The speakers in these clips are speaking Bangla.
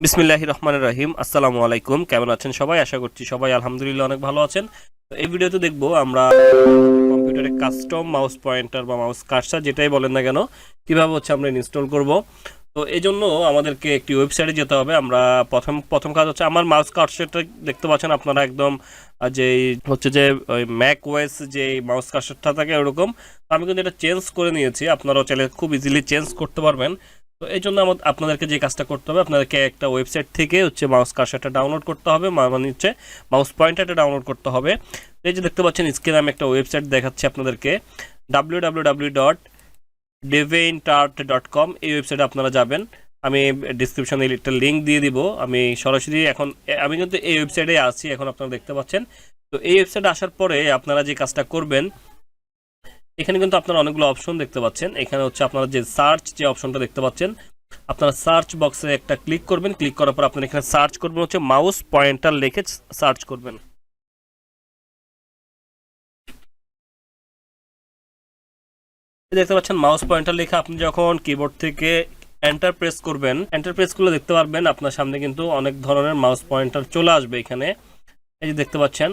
বিসমিল্লাহির রহমানির রহিম। আসসালামু আলাইকুম। কেমন আছেন সবাই? আশা করছি সবাই আলহামদুলিল্লাহ অনেক ভালো আছেন। তো এই ভিডিওতে দেখব আমরা কম্পিউটারে কাস্টম মাউস পয়েন্টার বা মাউস কার্সার যেটাই বলেন না কেন কিভাবে আমরা ইনস্টল করব। তো এই জন্য আমাদেরকে একটি ওয়েবসাইটে যেতে হবে। আমরা প্রথম কাজ হচ্ছে আমার মাউস কার্সারটা দেখতে পাচ্ছেন আপনারা একদম যে যে ওই ম্যাক ওএস যে মাউস কার্সারটা থাকে ওরকম। আমি কিন্তু এটা চেঞ্জ করে নিয়েছি, আপনারাও চাইলে খুব ইজিলি চেঞ্জ করতে পারবেন। তো এই জন্য আপনাদেরকে যে কাজটা করতে হবে, আপনাদেরকে একটা ওয়েবসাইট থেকে মাউস কার্সারটা ডাউনলোড করতে হবে, মানে মাউস পয়েন্টারটা ডাউনলোড করতে হবে। এই যে দেখতে পাচ্ছেন স্ক্রিনে আমি একটা ওয়েবসাইট দেখাচ্ছি আপনাদেরকে, www.devaintart.com। এই ওয়েবসাইটে আপনারা যাবেন, আমি ডিসক্রিপশনে একটা লিঙ্ক দিয়ে দিব। আমি সরাসরি আমি কিন্তু এই ওয়েবসাইটে আছি এখন, আপনারা দেখতে পাচ্ছেন। তো এই ওয়েবসাইটে আসার পরে আপনারা যে কাজটা করবেন, এখানে কিন্তু আপনারা অনেকগুলো অপশন দেখতে পাচ্ছেন। এখানে আপনারা যে সার্চ যে অপশনটা দেখতে পাচ্ছেন, আপনারা সার্চ বক্সে একটা ক্লিক করবেন। ক্লিক করার পর আপনারা এখানে সার্চ করবেন মাউস পয়েন্টার লিখে সার্চ করবেন। দেখতে পাচ্ছেন মাউস পয়েন্টার লিখে আপনি যখন কিবোর্ড থেকে এন্টার প্রেস করবেন, এন্টার প্রেস করলে দেখতে পারবেন আপনার সামনে কিন্তু অনেক ধরনের মাউস পয়েন্টার চলে আসবে। এখানে এই যে দেখতে পাচ্ছেন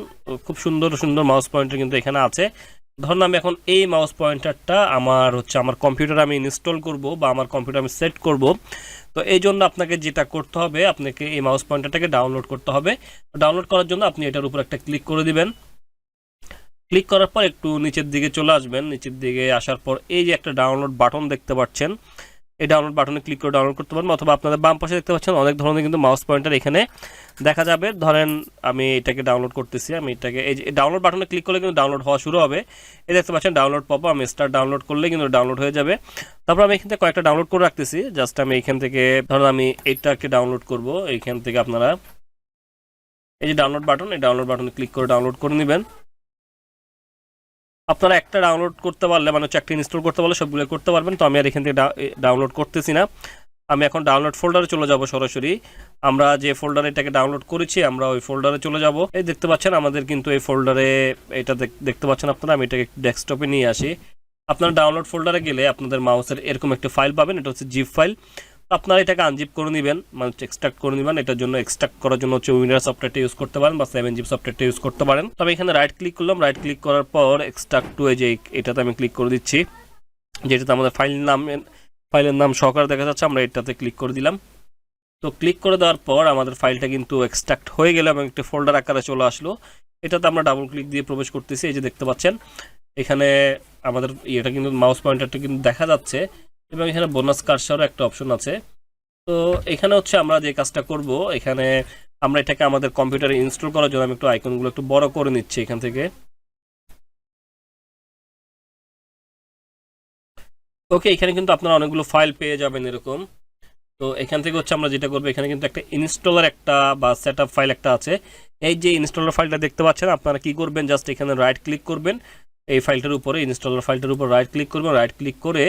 খুব সুন্দর সুন্দর মাউস পয়েন্টার কিন্তু এখানে আছে। ধরুন আমি এখন এই মাউস পয়েন্টারটা আমার কম্পিউটারে আমি ইনস্টল করব বা আমার কম্পিউটার আমি সেট করব। তো এই জন্য আপনাকে যেটা করতে হবে, আপনাকে এই মাউস পয়েন্টারটাকে ডাউনলোড করতে হবে। ডাউনলোড করার জন্য আপনি এটার উপর একটা ক্লিক করে দিবেন। ক্লিক করার পর একটু নিচের দিকে চলে আসবেন। নিচের দিকে আসার পর এই যে একটা ডাউনলোড বাটন দেখতে পাচ্ছেন, এই ডাউনলোড বাটনে ক্লিক করে ডাউনলোড করতে পারবেন। অথবা আপনাদের বাম পাশে দেখতে পাচ্ছেন অনেক ধরনের কিন্তু মাউস পয়েন্টার এখানে দেখা যাবে। ধরেন আমি এটাকে ডাউনলোড করতেছি, আমি এটাকে এই যে ডাউনলোড বাটনে ক্লিক করলে কিন্তু ডাউনলোড হওয়া শুরু হবে। এই দেখতে পাচ্ছেন ডাউনলোড পাবো, আমি স্টার্ট ডাউনলোড করলে কিন্তু ডাউনলোড হয়ে যাবে। তারপর আমি এখান থেকে কয়েকটা ডাউনলোড করে রাখতেছি। জাস্ট আমি এখান থেকে ধরুন আমি এইটাকে ডাউনলোড করব। এইখান থেকে আপনারা এই যে ডাউনলোড বাটন, এই ডাউনলোড বাটনে ক্লিক করে ডাউনলোড করে নেবেন। আপনারা একটা ডাউনলোড করতে পারলে মানে একটা ইনস্টল করতে পারলে সবগুলো করতে পারবেন। তো আমি আর এখান থেকে ডাউনলোড করতেছি না, আমি এখন ডাউনলোড ফোল্ডারে চলে যাব সরাসরি। আমরা যে ফোল্ডারে এটাকে ডাউনলোড করেছি আমরা ওই ফোল্ডারে চলে যাব। এই দেখতে পাচ্ছেন আমাদের কিন্তু এই ফোল্ডারে এটা দেখতে পাচ্ছেন আপনারা। আমি এটাকে ডেস্কটপে নিয়ে আসি। আপনারা ডাউনলোড ফোল্ডারে গেলে আপনাদের মাউসের এরকম একটা ফাইল পাবেন, এটা হচ্ছে জিপ ফাইল। আপনারা এটাকে আনজিপ করে নেবেন, মানে এক্সট্রাক্ট করে নেবেন। এটার জন্য এক্সট্রাক্ট করার জন্য উইন্ডোজ সফটওয়্যারটা ইউজ করতে পারেন বা 7zip সফটওয়্যারটা ইউজ করতে পারেন। তবে এখানে রাইট ক্লিক করলাম, রাইট ক্লিক করার পর এক্সট্রাক্ট টু এই যে এটাতে আমি ক্লিক করে দিচ্ছি, যেটাতে আমাদের ফাইলের নাম সহকারে দেখা যাচ্ছে। আমরা এটাতে ক্লিক করে দিলাম। তো ক্লিক করে দেওয়ার পর আমাদের ফাইলটা কিন্তু এক্সট্রাক্ট হয়ে গেল এবং একটা ফোল্ডার আকারে চলে আসলো। এটাতে আমরা ডাবল ক্লিক দিয়ে প্রবেশ করতেছি। এই যে দেখতে পাচ্ছেন এখানে আমাদের এটা কিন্তু মাউস পয়েন্টারটা কিন্তু দেখা যাচ্ছে এবং এখানে বোনাস কার্সারও একটা অপশন আছে। তো এখানে আমরা যে কাজটা করব, এখানে আমরা এটাকে আমাদের কম্পিউটারে ইনস্টল করার জন্য আমি একটু আইকনগুলো একটু বড় করে নিচ্ছি এখান থেকে। ওকে, এখানে কিন্তু আপনারা অনেকগুলো ফাইল পেয়ে যাবেন এরকম। তো এখান থেকে আমরা যেটা করবো, এখানে কিন্তু একটা ইনস্টলার একটা বা সেটআপ ফাইল একটা আছে। এই যে ইনস্টলার ফাইলটা দেখতে পাচ্ছেন, আপনারা কি করবেন, জাস্ট এখানে রাইট ক্লিক করবেন এই ফাইলটার উপরে, ইনস্টলার ফাইলটার উপর রাইট ক্লিক করবেন। রাইট ক্লিক করে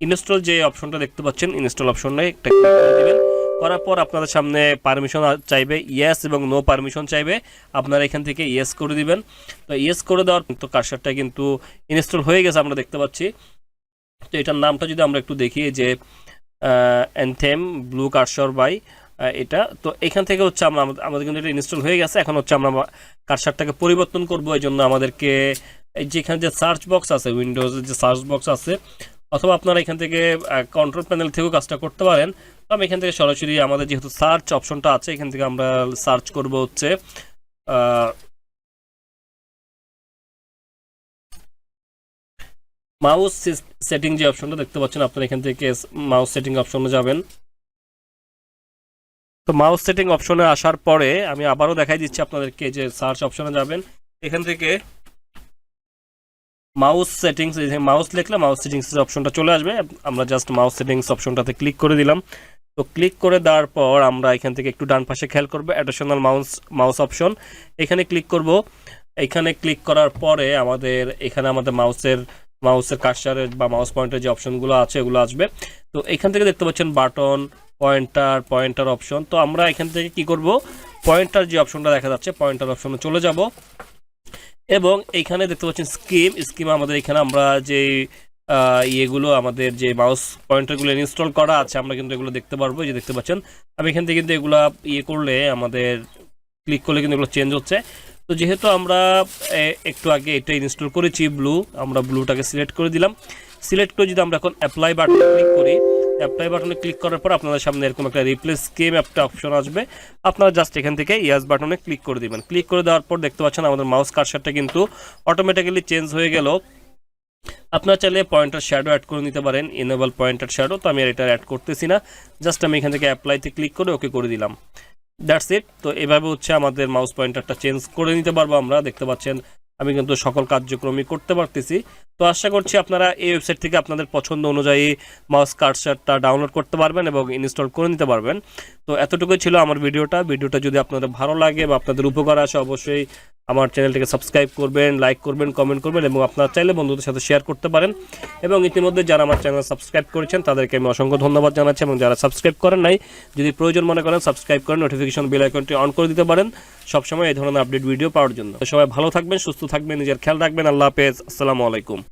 ইনস্টল যে অপশনটা দেখতে পাচ্ছেন, ইনস্টল অপশনে একটা ক্লিক করে দিবেন। করার পর আপনাদের সামনে পারমিশন চাইবে, ইয়েস এবং নো পারমিশন চাইবে। আপনারা এখান থেকে ইয়েস করে দিবেন। তো ইয়েস করে দেওয়ার তো কার্সারটা কিন্তু ইনস্টল হয়ে গেছে আমরা দেখতে পাচ্ছি। তো এটার নামটা যদি আমরা একটু দেখি, যে অ্যানথেম ব্লু কার্সর বাই এটা। তো এখান থেকে আমাদের কিন্তু এটা ইনস্টল হয়ে গেছে। এখন আমরা কার্সারটাকে পরিবর্তন করব। এই জন্য আমাদেরকে এই যেখানে যে সার্চ বক্স আছে, উইন্ডোজের যে সার্চ বক্স আছে, অথবা আপনারা এখান থেকে কন্ট্রোল প্যানেল থেকেও কাজটা করতে পারেন। তো আমি এখান থেকে সরাসরি আমাদের যেহেতু সার্চ অপশনটা আছে, এখান থেকে আমরা সার্চ করব মাউস সেটিং যে অপশনটা দেখতে পাচ্ছেন, আপনারা এখান থেকে মাউস সেটিং অপশনে যাবেন। তো মাউস সেটিং অপশনে আসার পরে আমি আবারও দেখাই দিচ্ছি আপনাদেরকে, যে সার্চ অপশনে যাবেন, এখান থেকে মাউস সেটিংস, মাউস লিখলে মাউস সেটিংস অপশনটা চলে আসবে। আমরা জাস্ট মাউস সেটিংস অপশনটাতে ক্লিক করে দিলাম। তো ক্লিক করে দেওয়ার পর আমরা এখান থেকে একটু ডান পাশে খেয়াল করবো অ্যাডিশনাল মাউস অপশন, এখানে ক্লিক করব। এখানে ক্লিক করার পরে এখানে আমাদের মাউসের কার্সারের বা মাউস পয়েন্টার যে অপশনগুলো আছে এগুলো আসবে। তো এখান থেকে দেখতে পাচ্ছেন বাটন, পয়েন্টার অপশন। তো আমরা এখান থেকে কি করব, পয়েন্টার যে অপশনটা দেখা যাচ্ছে পয়েন্টার অপশনে চলে যাব এবং এইখানে দেখতে পাচ্ছেন স্কিম আমাদের এখানে আমরা যে ইয়েগুলো আমাদের যে মাউস পয়েন্টারগুলো ইনস্টল করা আছে আমরা কিন্তু এগুলো দেখতে পারবো। যে দেখতে পাচ্ছেন আমি এখান থেকে কিন্তু এগুলো ইয়ে করলে আমাদের ক্লিক করলে কিন্তু এগুলো চেঞ্জ হচ্ছে। তো যেহেতু আমরা একটু আগে এটা ইনস্টল করেছি ব্লু, আমরা ব্লুটাকে সিলেক্ট করে দিলাম। সিলেক্ট করে যদি আমরা এখন অ্যাপ্লাই বাটনে ক্লিক করি, অ্যাপ্লাই বাটনে ক্লিক করার পর আপনাদের সামনে এরকম একটা রিপ্লেস স্কিম একটা অপশন আসবে। আপনারা জাস্ট এখান থেকে ইয়াস বাটনে ক্লিক করে দিবেন। ক্লিক করে দেওয়ার পর দেখতে পাচ্ছেন আমাদের মাউস কার্সারটা কিন্তু অটোমেটিক্যালি চেঞ্জ হয়ে গেল। আপনারা চাইলে পয়েন্টার শ্যাডো অ্যাড করে নিতে পারেন, এনেবল পয়েন্টার শ্যাডো। তো আমি আর এটা অ্যাড করতেছি না, জাস্ট আমি এখান থেকে অ্যাপ্লাইতে ক্লিক করে ওকে করে দিলাম। That's it. তো এভাবে হচ্ছে আমাদের মাউস পয়েন্টারটা চেঞ্জ করে নিতে পারবো আমরা। দেখতে পাচ্ছেন আমি কিন্তু সকল কার্যক্রমই করতে পারতেছি। তো আশা করছি আপনারা এই ওয়েবসাইট থেকে আপনাদের পছন্দ অনুযায়ী মাউস কার্সারটা ডাউনলোড করতে পারবেন এবং ইনস্টল করে নিতে পারবেন। তো এতটুকুই ছিল আমার ভিডিওটা যদি আপনাদের ভালো লাগে বা আপনাদের উপকার আসে অবশ্যই আমার চ্যানেলটিকে সাবস্ক্রাইব করবেন, লাইক করবেন, কমেন্ট করবেন এবং আপনারা চাইলে বন্ধুদের সাথে শেয়ার করতে পারেন। এবং ইতিমধ্যে যারা আমার চ্যানেল সাবস্ক্রাইব করেছেন তাদেরকে আমি অসংখ্য ধন্যবাদ জানাচ্ছি, এবং যারা সাবস্ক্রাইব করেন নাই যদি প্রয়োজন মনে করেন সাবস্ক্রাইব করেন, নোটিফিকেশন বেল আইকনটি অন করে দিতে পারেন সবসময় এই ধরনের আপডেট ভিডিও পাওয়ার জন্য। সবাই ভালো থাকবেন, সুস্থ থাকবেন, নিজের খেয়াল রাখবেন। আল্লাহ হাফেজ, আসসালামু আলাইকুম।